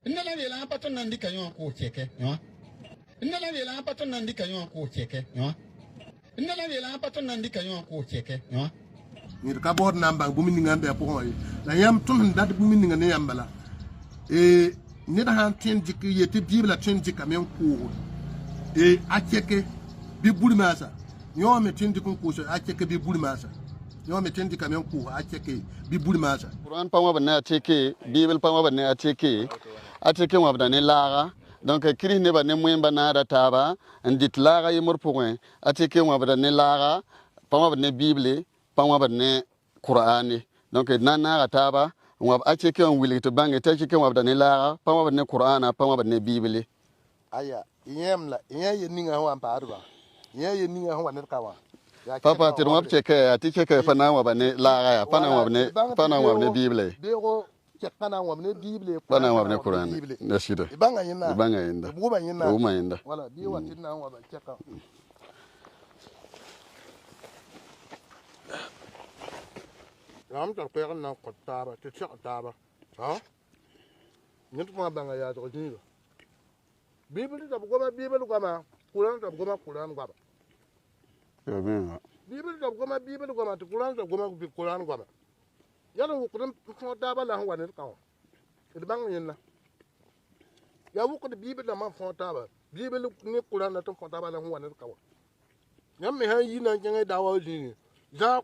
Ndala vela paton nandi kayon ko cheke, no? Ndala vela paton nandi kayon ko cheke, no? Ndala vela paton nandi kayon ko cheke, no? Ni ka bod namba bumi ni ngambe apo yi. La yam tun dat bumi ni ngane yambala. Ni da han tin jiki yete bibla tin jika men ko. A cheke bi buli masa. Yo me tin jikun ko so a cheke bi buli masa. Yo me tin jika men ko a cheke bi buli masa. Quran pa wa bana cheke, Bible pa wa bana cheke. A cheke wa bana laga. Donc kiri ne ba ne moyen bana da taba ndit laga yimur point a cheke wa bana laga pa wa bana Bible pa wa bana Qur'ani. Donc nana ga taba wa a cheke on wili to bangi ta cheke wa bana laga pa wa bana Qur'ana pa wa bana Bible. Aya yemla ye ninga ho amparba. Ye ninga ho ne kawa. Papa ti mo cheke a ti cheke pa na wa bana laga ya pa na wa bana Bible. Dego chekana wa ne Bible Pana wa bana Qur'ani. Nashida. Ibanga yina. Ibanga yinda. Buba yina. Uma yinda. Wala bi wa tinna wa ba cheka. Ram ta ko na ko taba te cheka taba. Ha? Nit ma banga ya to ni. Bible ta goma Bible goma. Qur'an ta goma Qur'an goma. Ya bien. Bible ta goma Bible goma to Qur'an ta goma Qur'an goma. Yalla ko dum ko taba la wa ne ka. Ibanga yina. Ya wuko de Bible na ma fon taba. Bible ni Qur'an na to fon taba la wa ne ka. Nyam me ha yi na ngai dawa ji. Ja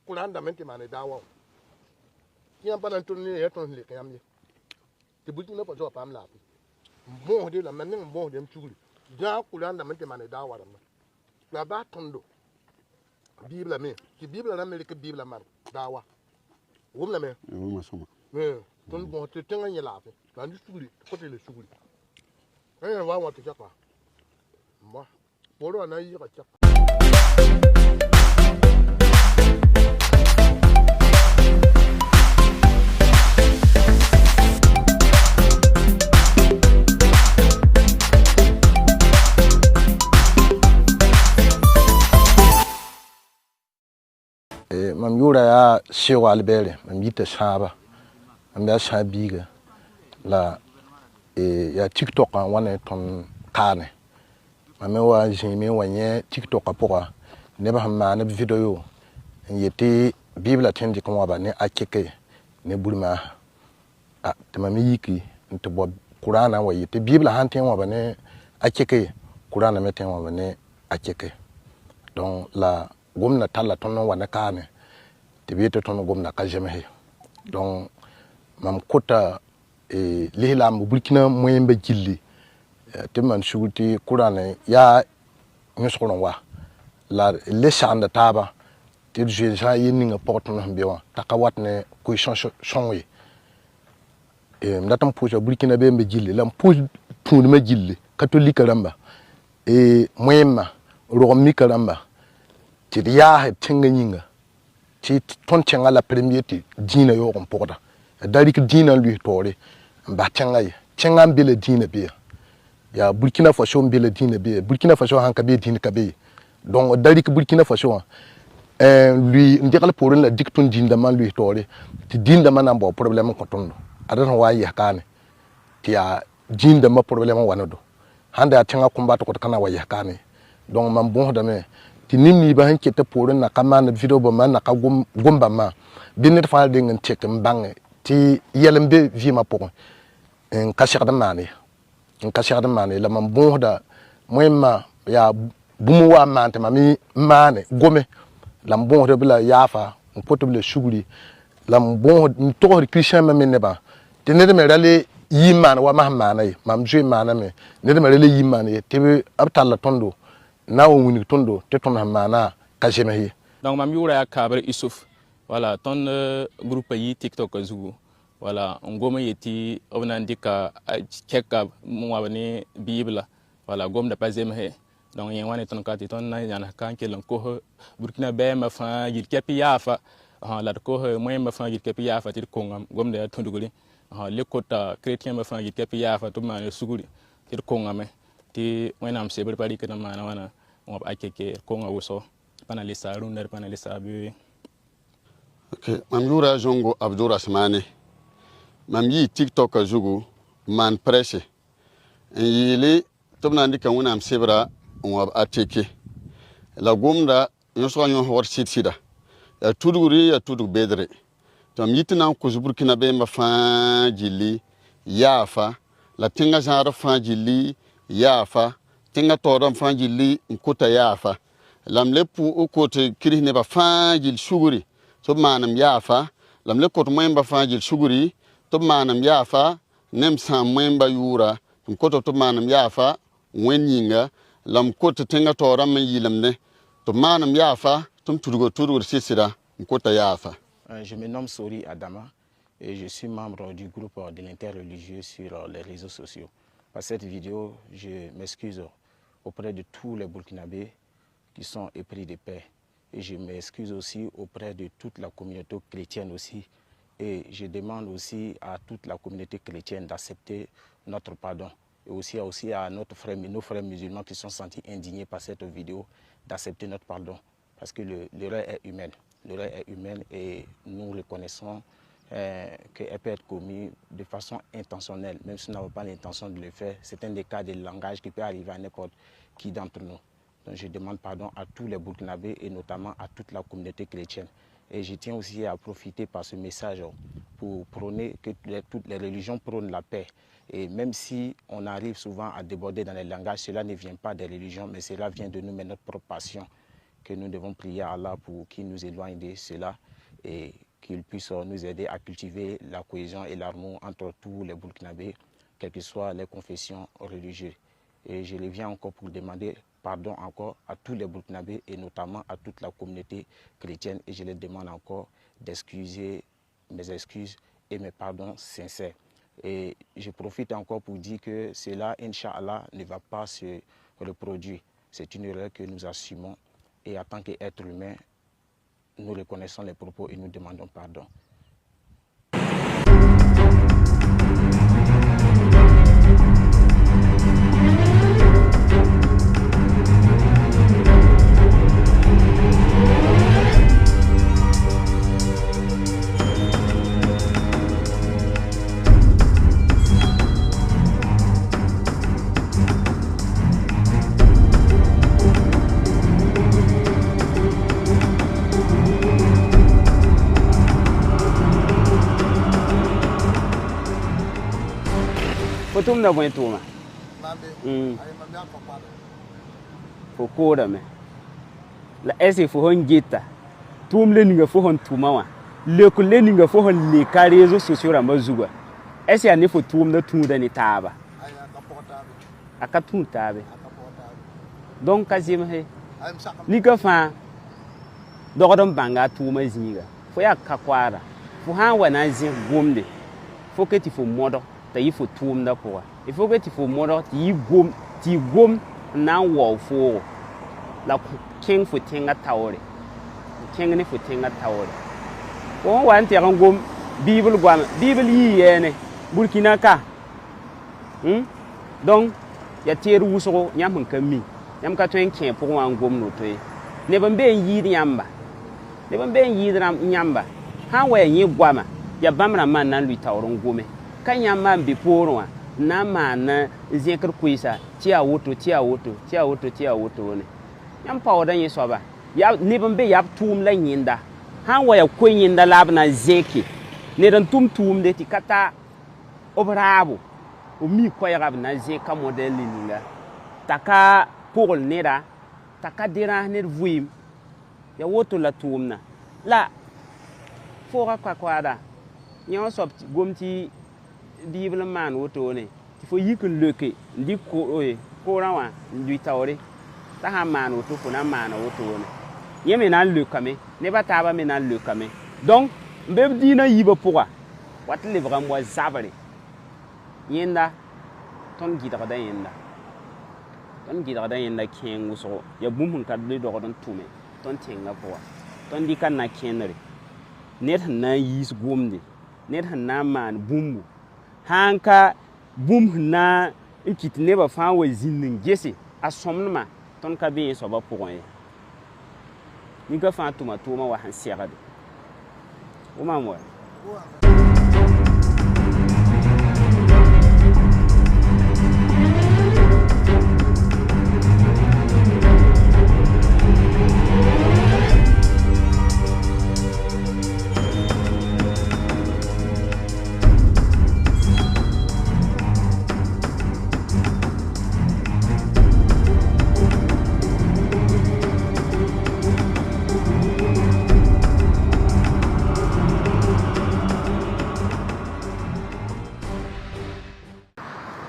Qur'an da menti mane dawa. Kiam pa na to ni e to le kayam ni. Te buti na pa jo pam la. Mo de la men mo de mchuli. Ja Qur'an da menti mane dawa da. La ba tondo. Bible me. Ki Bible na me ke Bible man dawa. Wum la me. Uma soma. Ton bon te tenga ni la fe. La ni suguli, côté le suguli. Rien va wa te chapa. Moi. Poro na yi ka chapa. Mam yura ya shewa albere, mam yita shaba. Mam ya shabiga. La ya TikTok an wane ton kane. Mam wa jimi wanye TikTok apora. Neba hamma na video. Yete Bible tendi ko waba ne akeke ne bulma. Ah te mam yiki nte bo Qur'an wa yete Bible hanten waba ne akeke Qur'an meten waba ne akeke. Donc la gomna talla ton wana kane. Te biete ton gomna ka jeme. Donc mam kota lihla mu Burkina moyembe jilli te man shuguti Qur'an ya nyuskono wa la le shanda taba te je ja yininga portno mbiwa takawat ne ko chonwe ndatam puja Burkina be jilli lam puj tun ma jilli catholique ramba moyemma romi karamba ti ya tinga nyinga ti ton tenga la premier ti dina yo on porta darik dina lui tore ba tenga mbele dina be ya Burkina Faso mbele dina be Burkina Faso hanka be dina ka be donc darik Burkina Faso lui ndikal pour la diktun dinda man lui tore ti dinda man ambo problème ko tondo adan wa ya kane ti ya dinda ma problème wanado handa tenga combattre ko kana wa ya kane donc man bon da me ti nimni ba hanke te pour na kamana video ba man na ka gomba ma binit fa de ngin tek mbange ti yelembe vi ma pokon en kashir da mane la man bon da moyma ya bumu wa mante mami mane gome la bon de bla yafa on potable shuguli la bon to christian ma meneba ti ne de me rale yiman wa mahmana mam je mana me ne de me rale yiman te abtalla tondo na woni tondo te ton mana ka jeme hi donc mam yura ya kabre isuf voilà ton groupe yi TikTok zugu voilà on goma yeti onandika cheka mwabani Bible voilà gom da pazem he donc yen wane ton kati ton na yana kan kelan ko Burkina be ma fa yir kepi yafa la ko moy ma fa yir kepi yafa tir kongam gom da tonduguli le kota chrétien ma fa yir kepi yafa to ma suguli tir kongame ti wenam se bari kana mana wana on ba akeke konga wuso pana lisa runder pana lisa bi Ok, Mamdoura Jongo Abdourahmane. mam yi TikTok zugu man presse en yili tobna ndika wonam sebra on ateke la gomda yoso nyon hor sida ya tuduri ya tudu bedre tom yitina ko Burkina be ma fa jili yafa la tinga jara fa jili yafa tinga toram fa jili nkota yafa lam lepu ko te kirine ba fa jil suguri so manam yafa lam le ko memba fa jil suguri to manam yafa nem sam memba yura ko to manam yafa wenyinga lam ko te tinga toram yilamne to manam yafa tum tudugo sisira nkota yafa. Je me nomme Sori Adama et je suis membre du groupe de l'interreligieux sur les réseaux sociaux. Par cette vidéo, je m'excuse auprès de tous les Burkinabés qui sont épris de paix. Et je m'excuse aussi auprès de toute la communauté chrétienne aussi. Et je demande aussi à toute la communauté chrétienne d'accepter notre pardon. Et aussi à nos frères musulmans qui sont sentis indignés par cette vidéo d'accepter notre pardon. Parce que l'erreur est humaine. L'erreur est humaine et nous reconnaissons qu'elle peut être commise de façon intentionnelle, même si nous n'avons pas l'intention de le faire. C'est un des cas de langage qui peut arriver à n'importe qui d'entre nous. Donc je demande pardon à tous les Burkinabés et notamment à toute la communauté chrétienne. Et je tiens aussi à profiter par ce message pour prôner que toutes les religions prônent la paix. Et même si on arrive souvent à déborder dans les langages, cela ne vient pas des religions, mais cela vient de nous, mais notre propre passion, que nous devons prier à Allah pour qu'il nous éloigne de cela et qu'il puisse nous aider à cultiver la cohésion et l'amour entre tous les Burkinabés, quelles que soient les confessions religieuses. Et je reviens encore pour demander pardon encore à tous les Burkinabés et notamment à toute la communauté chrétienne. Et je les demande encore d'excuser mes excuses et mes pardons sincères. Et je profite encore pour dire que cela, Inch'Allah, ne va pas se reproduire. C'est une erreur que nous assumons. Et en tant qu'être humain, nous reconnaissons les propos et nous demandons pardon. Tum da bwen tuma. Fo koda me. La ese fo hon gita. Tum le ninga fo hon tuma wa. Le ko le ninga fo hon le ka réseaux sociaux ra mazuga. Ese ani fo tum da tun da ni taba. Aka tun tabe. Donc kazim he. Ni ka fa dogodon banga tuma zinga. Fo ya ka kwara. Fo han wa na zin gomde. Fo ke ti fo modo. Il faut tout le monde. Il faut que tu fasses mort, tu gom na wa fo la king faut tenga tawre. King ne faut tenga tawre. On wa ante ran gom Bible gwam Bible yi yene Burkina ka. Donc ya teru wuso nyam kan mi. Nyam ka twen ken pour wan gom no to. Ne ban be yi nyamba. Ne ban be yi nyamba. Han wa yi gwama ya bamra man nan lui tawron gome. Kanya man bi porwa na mana zekr kuisa tia woto ne yam pawda yin soba ya ne ban be yap tum la nyinda han waya ko nyinda lab na zeki ne dan tum de tikata obrabo o mi ko ya na zeka model ninga taka pour nera taka dira ne vuim ya woto la tumna la fora kwada nyon sob gomti Bible man woto ne il faut yik leke ndi ko rawa ndi tawre ta ha man woto ko na man woto ne yeme na lekame ne ba ta ba me na lekame donc mbeb dina yiba pourwa wat le vraiment zabare yenda ton gidara da yenda ken wuso ya bum ka le do don tume ton tenga pourwa ton di kan na kenre net na yis gomde net na man bumbu hanka bum na ikit ne ba fa wa zinin gese asomnma ton ka be so ba pourwa ni ka fa tuma wa han siagade o ma mo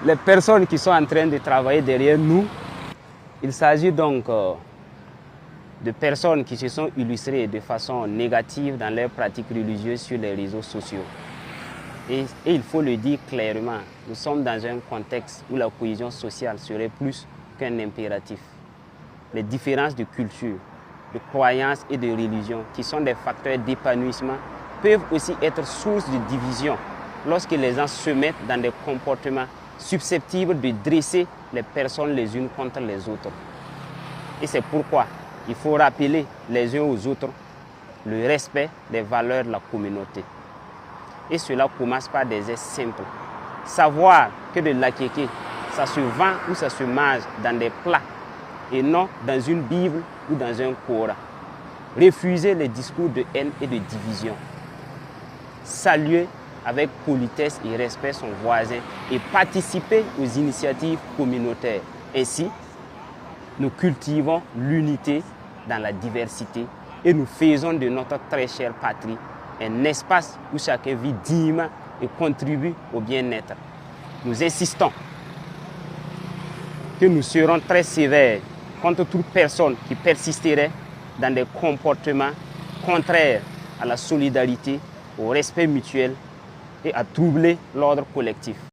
les personnes qui sont en train de travailler derrière nous. Il s'agit donc de personnes qui se sont illustrées de façon négative dans leurs pratiques religieuses sur les réseaux sociaux. Et il faut le dire clairement, nous sommes dans un contexte où la cohésion sociale serait plus qu'un impératif. Les différences de culture, de croyances et de religion, qui sont des facteurs d'épanouissement, peuvent aussi être source de division lorsque les gens se mettent dans des comportements susceptibles de dresser les personnes les unes contre les autres. Et c'est pourquoi il faut rappeler les uns aux autres le respect des valeurs de la communauté. Et cela commence par des gestes simples. Savoir que de l'akeke, ça se vend ou ça se mange dans des plats et non dans une Bible ou dans un Coran. Refuser les discours de haine et de division. Saluer avec politesse et respect son voisin et participer aux initiatives communautaires. Ainsi, nous cultivons l'unité dans la diversité et nous faisons de notre très chère patrie un espace où chacun vit dignement et contribue au bien-être. Nous insistons que nous serons très sévères contre toute personne qui persisterait dans des comportements contraires à la solidarité, au respect mutuel et à troubler l'ordre collectif.